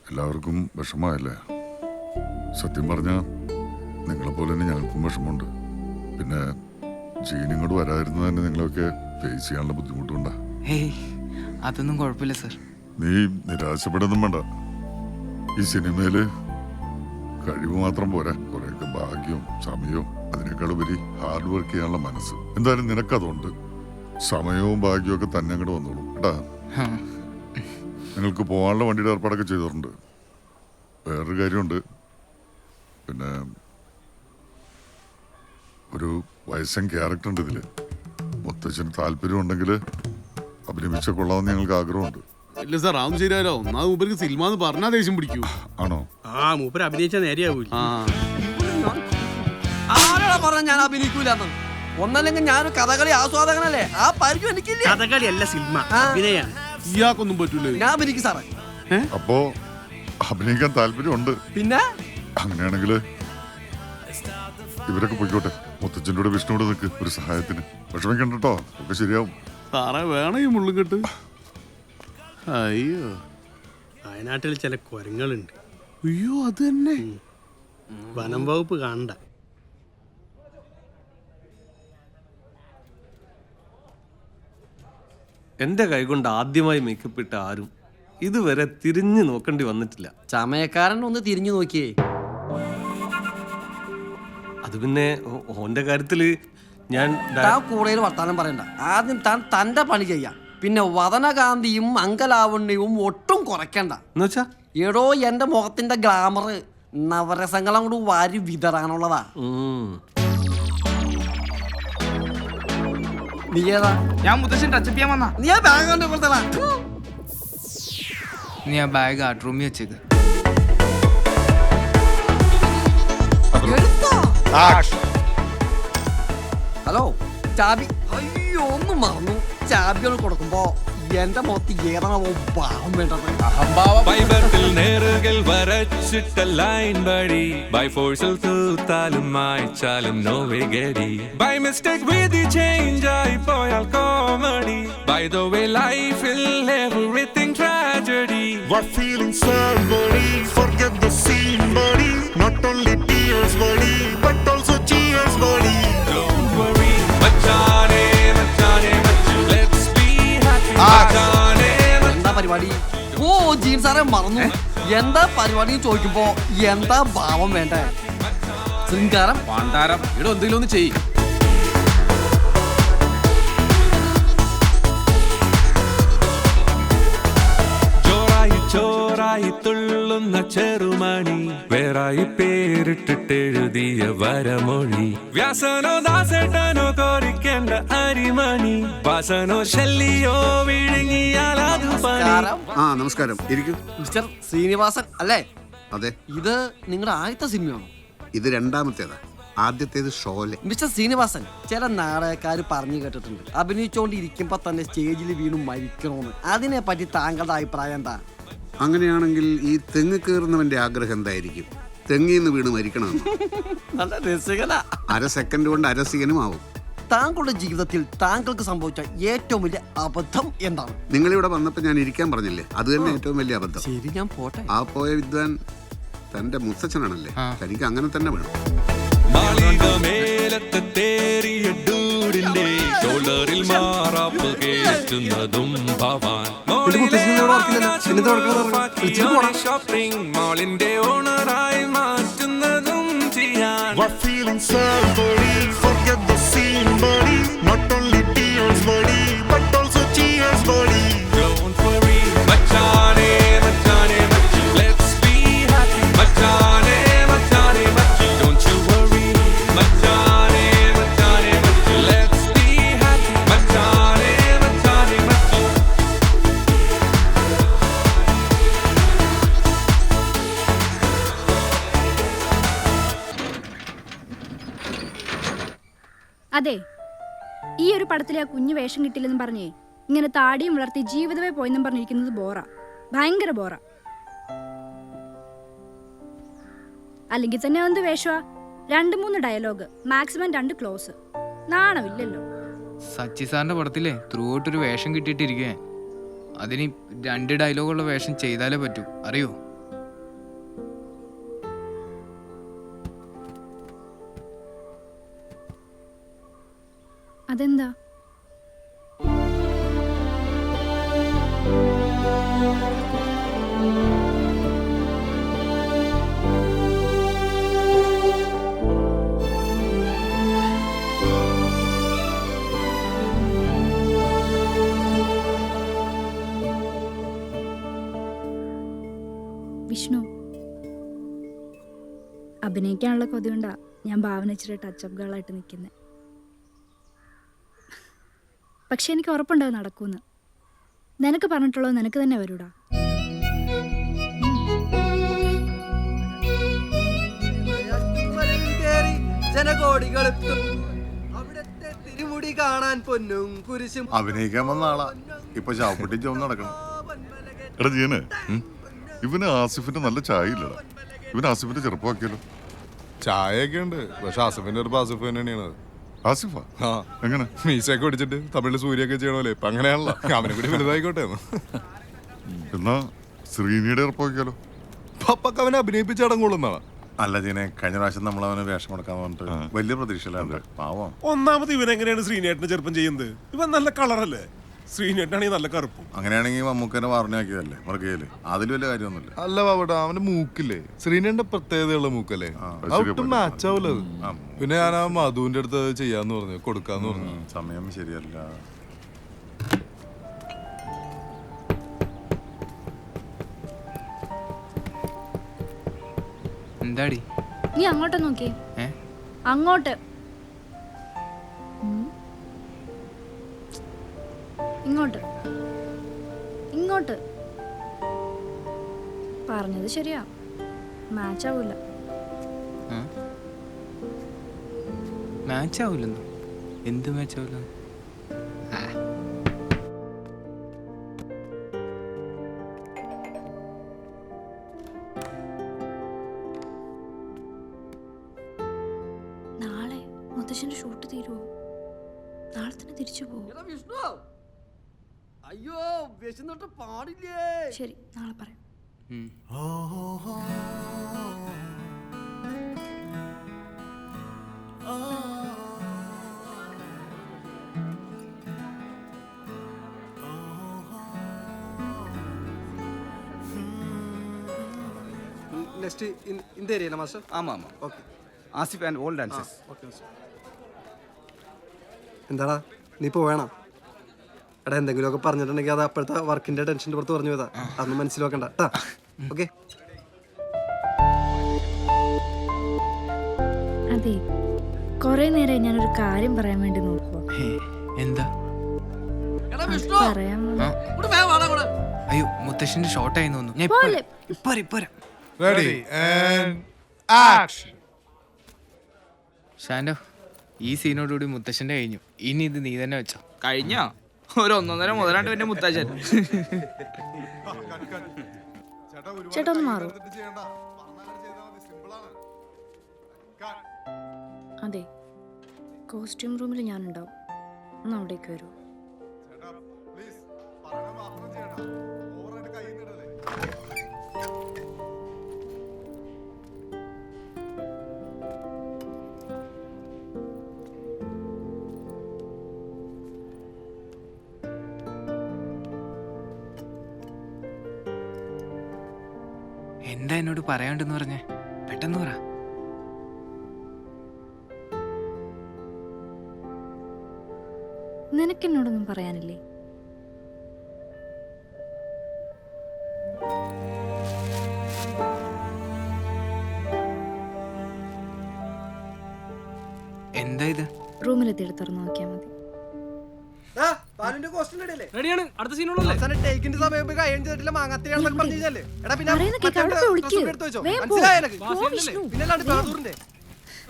എല്ലാവർക്കും വിഷമമായല്ലേ? സത്യം പറഞ്ഞാൽ നിങ്ങളെപ്പോലെ തന്നെ ഞങ്ങൾക്കും വിഷമമുണ്ട്. പിന്നെ ജീനിങ്ങോട് വരാതിരുന്നത് തന്നെ നിങ്ങളൊക്കെ ഫേസ് ചെയ്യാനുള്ള ബുദ്ധിമുട്ടുണ്ടാ. അതൊന്നും കുഴപ്പമില്ല സർ. നീ നിരാശപ്പെടുന്നും വേണ്ട. ഈ സിനിമയില് കഴിവ് മാത്രം പോരാ, കുറെയൊക്കെ ഭാഗ്യവും സമയവും അതിനേക്കാളുപരി ഹാർഡ് വർക്ക് ചെയ്യാനുള്ള മനസ്സ്. എന്തായാലും നിനക്കതുണ്ട്. സമയവും ഭാഗ്യവും ഒക്കെ തന്നെ അങ്ങോട്ട് വന്നോളൂ കേട്ടാ. നിങ്ങൾക്ക് പോകാനുള്ള വണ്ടിയുടെ ഏർപ്പാടൊക്കെ ചെയ്തിട്ടുണ്ട്. വേറൊരു കാര്യമുണ്ട്, പിന്നെ ഒരു വയസ്സൻ ക്യാരക്ടർ ഉണ്ട് ഇതില്. മുത്തച്ഛന് താല്പര്യം ഉണ്ടെങ്കിൽ അഭിനയിച്ച കൊള്ളാമെന്ന് ഞങ്ങൾക്ക് ആഗ്രഹമുണ്ട്. ഇല്ല സാർ, അതൊന്നും ശരിയാലോ. ഒന്നാമത് മൂപ്പർക്ക് സിനിമ എന്ന് പറഞ്ഞാൽ ദേഷ്യം പിടിക്കൂ. ആണോ? മൂപ്പർ അഭിനയിച്ചാൽ നേരെയാവൂല. ആരാ പറഞ്ഞ ഞാൻ അഭിനയിക്കൂലെന്ന്? ഒന്നല്ലെങ്കിൽ ഞാനൊരു കഥകളി ആസ്വാദകനല്ലേ, ആ പരിചയം എനിക്കില്ല. കഥകളി അല്ല സിനിമ, അഭിനയാണ്. ഇയാൾക്കൊന്നും പറ്റൂലേ? ഞാൻ അഭിനയിക്കും സാറേ. അപ്പോ അഭിനയിക്കാൻ താല്പര്യമുണ്ട്. പിന്നെ അങ്ങനെയാണെങ്കിൽ ഇവരൊക്കെ പോയിക്കോട്ടെ. മുത്തച്ഛൻ്റെ കൂടെ വിഷ്ണുവിടെ നിൽക്ക് ഒരു സഹായത്തിന്. വിഷമിക്കണ്ട കേട്ടോ, ഒക്കെ ശരിയാവും. സാറേ വേണം ഈ മുള്ളും കെട്ട്. അയ്യോ, വയനാട്ടിൽ ചില കുരങ്ങളുണ്ട്. അയ്യോ അത് തന്നെ. വനം വകുപ്പ് കാണണ്ട. എന്റെ കൈകൊണ്ട് ആദ്യമായി മേക്കപ്പ് ഇട്ട ആരും ഇതുവരെ തിരിഞ്ഞു നോക്കേണ്ടി വന്നിട്ടില്ല. ചമയക്കാരൻ ഒന്ന് തിരിഞ്ഞു നോക്കിയേ. അത് പിന്നെ ഓന്റെ കാര്യത്തില് ഞാൻ താൻ കൂടുതൽ വർത്താനം പറയണ്ട. ആദ്യം താൻ തന്റെ പണി ചെയ്യാം. പിന്നെ വദനകാന്തിയും അങ്കലാവണ്യവും ഒട്ടും കുറയ്ക്കണ്ട. എന്നുവെച്ചാ എടോ, എന്റെ മുഖത്തിന്റെ ഗ്ലാമർ നവരസങ്ങളും കൂടി വാരി വിതറാനുള്ളതാ. നീ ഏതാ? ഞാൻ മുത്തശ്ശൻ ടച്ചപ്പ് ചെയ്യാൻ വന്നാ. നീ ആ ബാഗ് കൊണ്ട് കൊടുത്തടാ. നീ ആ ബാഗ് ആർട്ട് റൂമിൽ വെച്ചേക്ക്. ഹലോ, ചാബി. അയ്യോ, ഒന്നും മറന്നു. ചാബികൾ കൊടുക്കുമ്പോ എന്റെ മുഖത്ത് ഏതാണോ ഭാവം വേണ്ടത്? ഫൈബറിൽ നേറുകൾ വരച്ചിട്ട ലൈൻ വഴി ബൈ ഫോഴ്സിൽ തൂത്താലും മായ്ച്ചാലും നോവേ ഗരി ബൈ മിസ്റ്റേക്ക് വിധി ചേഞ്ച് ആയി പോയാൽ കോമഡി ബൈ ദ വേ ലൈഫിൽ everything tragedy What feeling sad buddy, forget the scene buddy, not only tears buddy, but also cheers buddy. Don't worry മച്ചാനെ മച്ചാനെ മച്ചു let's be happy മച്ചാനെ. എന്താ പരിപാടി? ഓ ജീൻ സാറെ മറന്നു. എന്താ പരിപാടി ചോദിക്കുമ്പോ എന്താ ഭാവം വേണ്ടേ? ശൃംഗാരം പാണ്ടാരം ഇവിടെ എന്തെങ്കിലും ഒന്ന് ചെയ്യും. ചോറായി തുള്ളുന്ന ചെറുമണി വേറായി പേരിട്ടിട്ടെഴുതിയ വരമൊഴി വ്യാസനോ ദാസേട്ടനോ കോരിക്കേണ്ട അരിമണി വാസനോ ശല്യോ വിഴുങ്ങിയാൽ അത് പണി. നമസ്കാരം. ഇരിക്കൂ. മിസ്റ്റർ ശ്രീനിവാസൻ അല്ലേ? അതെ. ഇത് നിങ്ങളുടെ ആദ്യത്തെ സിനിമയാണോ? ഇത് രണ്ടാമത്തേതാ. ആദ്യത്തേത് ഷോലെ. മിസ്റ്റർ ശ്രീനിവാസൻ, ചില നാടകക്കാർ പറഞ്ഞു കേട്ടിട്ടുണ്ട് അഭിനയിച്ചോണ്ടിരിക്കുമ്പോ തന്നെ സ്റ്റേജിൽ വീണു മരിക്കണോന്ന്. അതിനെ പറ്റി താങ്കളുടെ അഭിപ്രായം എന്താ? അങ്ങനെയാണെങ്കിൽ ഈ തെങ്ങ് കയറുന്നവന്റെ ആഗ്രഹം എന്തായിരിക്കും? തെങ്ങിന്ന് വീണ് മരിക്കണമെന്ന്. നല്ല രസികനാ. അര സെക്കൻഡ് കൊണ്ട് അരസികനും ആവും. താങ്കളുടെ ജീവിതത്തിൽ താങ്കൾക്ക് സംഭവിച്ച ഏറ്റവും വലിയ അബദ്ധം എന്താണ്? നിങ്ങളിവിടെ വന്നപ്പോൾ ഞാൻ ഇരിക്കാൻ പറഞ്ഞില്ലേ, അത് തന്നെ ഏറ്റവും വലിയ അബദ്ധം. ശരി, ഞാൻ പോട്ടെ. ആ പോയ വിദ്വാൻ തന്റെ മുത്തച്ഛനാണല്ലേ. തനിക്ക് അങ്ങനെ തന്നെ വേണം. മാളിക മേലത്തെ തേറിയ ഡൂഡിന്റെ ഷോൾഡറിൽ മാറാപ്പ് കേറ്റുന്നതും ഭവാൻ ഷോപ്പിംഗ് മാളിന്റെ ഓണറായി മാറ്റുന്നതും ചെയ്യാൻ. What feeling sad buddy, forget the scene buddy, not only tears buddy, but also cheers buddy. Don't worry മച്ചാനെ മച്ചാനെ മച്ചു let's be happy മച്ചാനെ മച്ചാനെ മച്ചു don't you worry മച്ചാനെ മച്ചാനെ മച്ചു let's be happy മച്ചാനെ മച്ചാനെ മച്ചു. അതെ, ഈ ഒരു പടത്തിലെ ആ കുഞ്ഞു വേഷം കിട്ടില്ലെന്ന് പറഞ്ഞേ ഇങ്ങനെ താടിയും വളർത്തി ജീവിതമേ പോയെന്നും പറഞ്ഞിരിക്കുന്നത് ബോറാ, ഭയങ്കര ബോറാ. അല്ലെങ്കിൽ തന്നെ എന്ത് വേഷമാ? 2-3 ഡയലോഗ്, മാക്സിമം 2 ക്ലോസ്. നാണമില്ലല്ലോ. സച്ചി സാറിന്റെ പടത്തിലെ ത്രൂ ഔട്ട് ഒരു വേഷം കിട്ടിയിട്ടിരിക്കേ. അതിന് 2 ഡയലോഗുള്ള വേഷം ചെയ്താലേ പറ്റൂ, അറിയോ? അതെന്താ? വിഷ്ണു, അഭിനയിക്കാനുള്ള കൊതി കൊണ്ടാ ഞാൻ ഭാവന ഇച്ചിരി ടച്ചപ്പ് ഗേളായിട്ട് നിൽക്കുന്നത്. പക്ഷെ എനിക്ക് ഉറപ്പുണ്ടാവും നടക്കൂന്ന്. നിനക്ക് പറഞ്ഞിട്ടുള്ളത് നിനക്ക് തന്നെ വരൂടാ. തിരുമുടി കാണാൻ പൊന്നും കുരിശും അഭിനയിക്കാൻ വന്ന ആളാ ഇപ്പൊ ചാവപ്പെട്ടി ചോന്ന് നടക്കണം. എടാ ജീവനെ, ഇവന് ആസിഫിന്റെ നല്ല ചായ ഇല്ലടാ. ഇവന് ആസിഫിന്റെ ചെറുപ്പമാക്കിയല്ലോ. ചായയൊക്കെ ഉണ്ട്, പക്ഷെ ആസിഫിന്റെ ഒരു ആസിഫ് തന്നെയാണ്. ആസിഫാ? ആ, എങ്ങനെ? മീശയൊക്കെ പിടിച്ചിട്ട് തമിഴില് സൂര്യൊക്കെ ചെയ്യണല്ലേ ഇപ്പൊ അങ്ങനെയാണല്ലോ. അവനെ കൂടി വലുതായിക്കോട്ടെ. എന്നാ ശ്രീനിയുടെ ചെറുപ്പമാക്കിയാലോ? പപ്പക്ക് അവനെ അഭിനയിപ്പിച്ചടങ്ങുള്ളതാണ്. അല്ല ജീനെ, കഴിഞ്ഞ പ്രാവശ്യം നമ്മൾ അവന് വേഷം കൊടുക്കാൻ പറഞ്ഞിട്ട് വലിയ പ്രതീക്ഷയിലാണ്. പാവം. ഒന്നാമത് ഇവനെങ്ങനെയാണ് ശ്രീനേട്ടനെ ചെറുപ്പം ചെയ്യുന്നത്? ഇവൻ നല്ല കളറല്ലേ? ശ്രീനേട്ടനാണെങ്കിൽ നല്ല കറുപ്പും. അങ്ങനെയാണെങ്കിൽ മമ്മൂക്കനെ വാർണയാക്കിയതല്ലേ മറുകയില്, അതിൽ വലിയ കാര്യമൊന്നുമില്ല. അല്ല ബാബട്ടാ, അവന്റെ മൂക്കില്ലേ ശ്രീനേട്ടന്റെ പ്രത്യേകതയുള്ള മൂക്കല്ലേ, ഒട്ടും മാച്ച് ആവൂല. പിന്നെ ഞാൻ ആ മധുവിന്റെ അടുത്ത് ചെയ്യാന്ന് പറഞ്ഞു, കൊടുക്കാന്ന് പറഞ്ഞു. സമയം ശരിയല്ല. എന്താടി? നീ അങ്ങോട്ട് നോക്കിയേ. ഏ? അങ്ങോട്ട്. ഇങ്ങോട്ട് ഇങ്ങോട്ട്. പറഞ്ഞത് ശരിയാ, മാച്ച് ആവൂല. മാച്ച് ആവൂലെന്നോ? എന്ത് മാച്ച് ആവൂലെന്നോ? നാളെ മുത്തശ്ശന്റെ ഷൂട്ട് തീരുവോ? നാളെ തന്നെ തിരിച്ചു പോവോ? വിഷ്ണു, അയ്യോ വിശന്നിട്ട് പാടില്ലേ. ശരി, നാളെ പറയാം. നെക്സ്റ്റ് இந்த ஏரியா மாஸ்டர். ஆமா ஆமா. Okay. Asif and volt dancers. Okay master. എന്താടാ നീ പോവേണം? എടാ എന്തെങ്കിലുമൊക്കെ പറഞ്ഞിട്ടുണ്ടെങ്കിൽ അത് അപ്പോഴത്തെ വർക്കിന്റെ ടെൻഷൻ്റെ പുറത്ത് പറഞ്ഞു പോയതാ, അതൊന്നും മനസ്സിലാക്കണ്ട കേട്ടാ. ഓക്കെ. അതെ, കൊറേ നേരം ഞാനൊരു കാര്യം പറയാൻ വേണ്ടി നോക്കുക. എന്താ? പറയാൻ അയ്യോ, മുത്തശ്ശന്റെ ഷോർട്ടായി തോന്നുന്നു. ഞാൻ പോലെ. Ready and action. ഷാൻഡോ, ഈ സീനോടുകൂടി മുത്തശ്ശന്റെ കഴിഞ്ഞു. ഇനി ഇത് നീ തന്നെ വെച്ചോ. കഴിഞ്ഞോ? ഒരു 1.5 മുതലാണ്ട് എന്റെ മുത്തശ്ശൻ. ചേട്ടാ ഒന്ന് മാറൂ. അതെ, കോസ്റ്റ്യൂം റൂമിൽ ഞാനുണ്ടാവും. ഒന്ന് അവിടേക്ക് വരൂ. എന്താ എന്നോട് പറയാണ്ടെന്ന് പറഞ്ഞേ? പെട്ടെന്ന് പറ. നിനക്കെന്നോടൊന്നും പറയാനില്ലേ? എന്താ ഇത്? റൂമിലെത്തിയിട്ട് തുറന്നു നോക്കിയാൽ മതി. റെഡിയാണ്, അടുത്ത സീനുള്ളല്ലേ? പറയുന്ന കേക്ക്, അവിടെ പോയി വിളിക്ക്. വേഗം പോ. പോ വിഷ്ണു.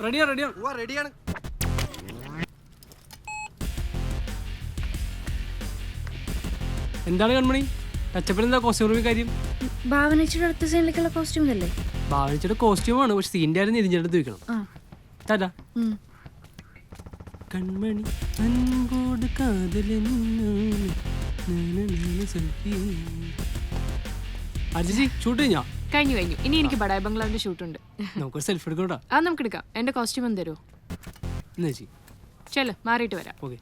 റെഡിയാണ്. എന്താണ് കൺമണി? ടച്ചപ്പിൽ എന്താ കോസ്റ്റ്യൂം റൂമിൽ കാര്യം? ഭാവനച്ചിയുടെ അടുത്ത സീനിലേക്കുള്ള കോസ്റ്റ്യൂം അല്ലേ? ഭാവനച്ചിയുടെ കോസ്റ്റ്യൂമാണ്, പക്ഷെ സീൻ്റെ ആരും തിരിഞ്ഞെടുത്ത് വെക്കണം. ടാറ്റാ. കൺമണി അൻപോട് അജിജി ഷൂട്ട് കഴിഞ്ഞോ? കഴിഞ്ഞു. ഇനി എനിക്ക് ബഡായ് ബംഗ്ലാവിന്റെ ഷൂട്ടുണ്ട്. നമുക്കൊരു സെൽഫി എടുക്കണോ? അത് നമുക്ക് എടുക്കാം. എന്റെ കോസ്റ്റ്യൂം ഒന്ന് തരുമോ? എന്നാ ചേച്ചി ചെല്ല് മാറിയിട്ട് വരാം. ഓക്കെ